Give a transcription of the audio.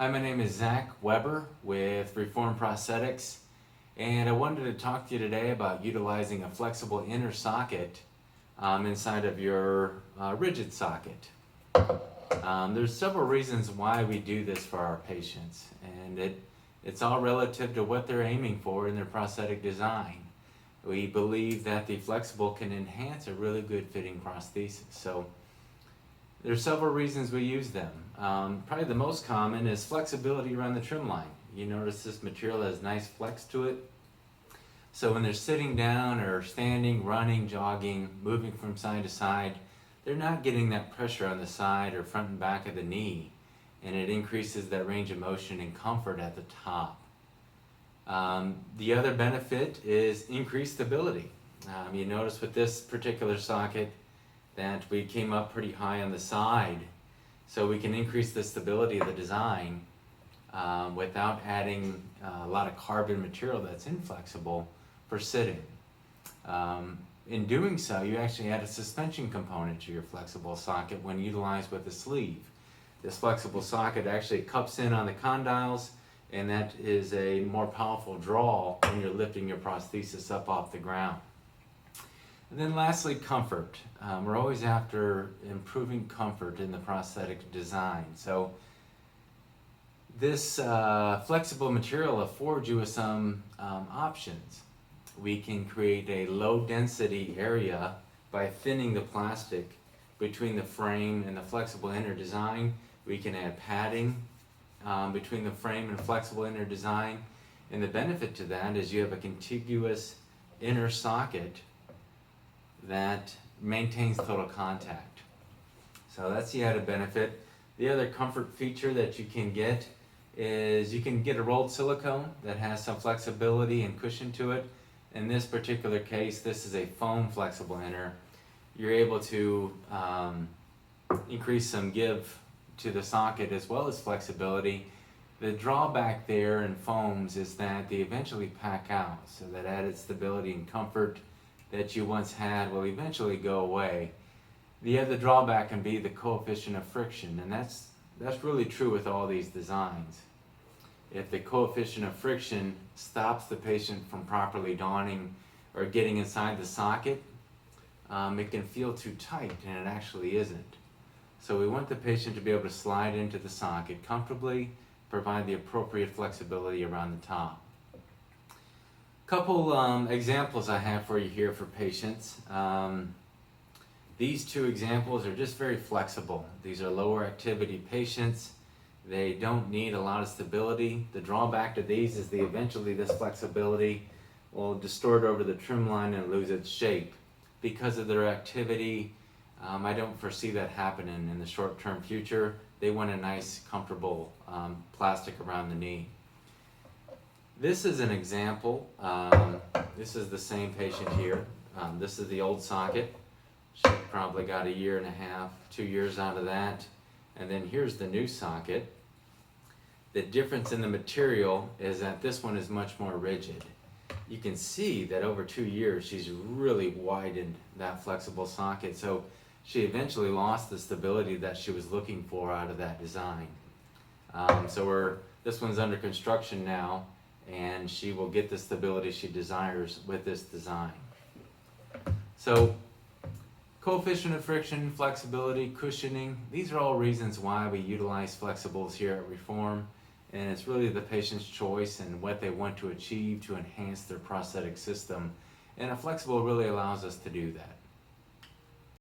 Hi, my name is Zach Weber with Reform Prosthetics, and I wanted to talk to you today about utilizing a flexible inner socket inside of your rigid socket. There's several reasons why we do this for our patients, and it's all relative to what they're aiming for in their prosthetic design. We believe that the flexible can enhance a really good fitting prosthesis. So there's several reasons we use them. Probably the most common is flexibility around the trim line. You notice this material has nice flex to it. So when they're sitting down or standing, running, jogging, moving from side to side, they're not getting that pressure on the side or front and back of the knee, and it increases that range of motion and comfort at the top. The other benefit is increased stability. You notice with this particular socket that we came up pretty high on the side, so we can increase the stability of the design without adding a lot of carbon material that's inflexible for sitting. In doing so, you actually add a suspension component to your flexible socket when utilized with a sleeve. This flexible socket actually cups in on the condyles, and that is a more powerful draw when you're lifting your prosthesis up off the ground. And then lastly, comfort. We're always after improving comfort in the prosthetic design. So this flexible material affords you with some options. We can create a low density area by thinning the plastic between the frame and the flexible inner design. We can add padding between the frame and flexible inner design. And the benefit to that is you have a contiguous inner socket that maintains total contact. So that's the added benefit. The other comfort feature that you can get is you can get a rolled silicone that has some flexibility and cushion to it. In this particular case, this is a foam flexible inner. You're able to increase some give to the socket as well as flexibility. The drawback there in foams is that they eventually pack out, so that added stability and comfort that you once had will eventually go away. The other drawback can be the coefficient of friction, and that's really true with all these designs. If the coefficient of friction stops the patient from properly donning or getting inside the socket, it can feel too tight, and it actually isn't. So we want the patient to be able to slide into the socket comfortably, provide the appropriate flexibility around the top. Couple examples I have for you here for patients. These two examples are just very flexible. These are lower activity patients. They don't need a lot of stability. The drawback to these is eventually this flexibility will distort over the trim line and lose its shape. Because of their activity, I don't foresee that happening in the short-term future. They want a nice, comfortable plastic around the knee. This is an example. This is the same patient here. This is the old socket. She probably got 1.5 years, 2 years out of that. And then here's the new socket. The difference in the material is that this one is much more rigid. You can see that over 2 years she's really widened that flexible socket, so she eventually lost the stability that she was looking for out of that design. This one's under construction now, and she will get the stability she desires with this design. So coefficient of friction, flexibility, cushioning, these are all reasons why we utilize flexibles here at Reform, and it's really the patient's choice and what they want to achieve to enhance their prosthetic system, and a flexible really allows us to do that.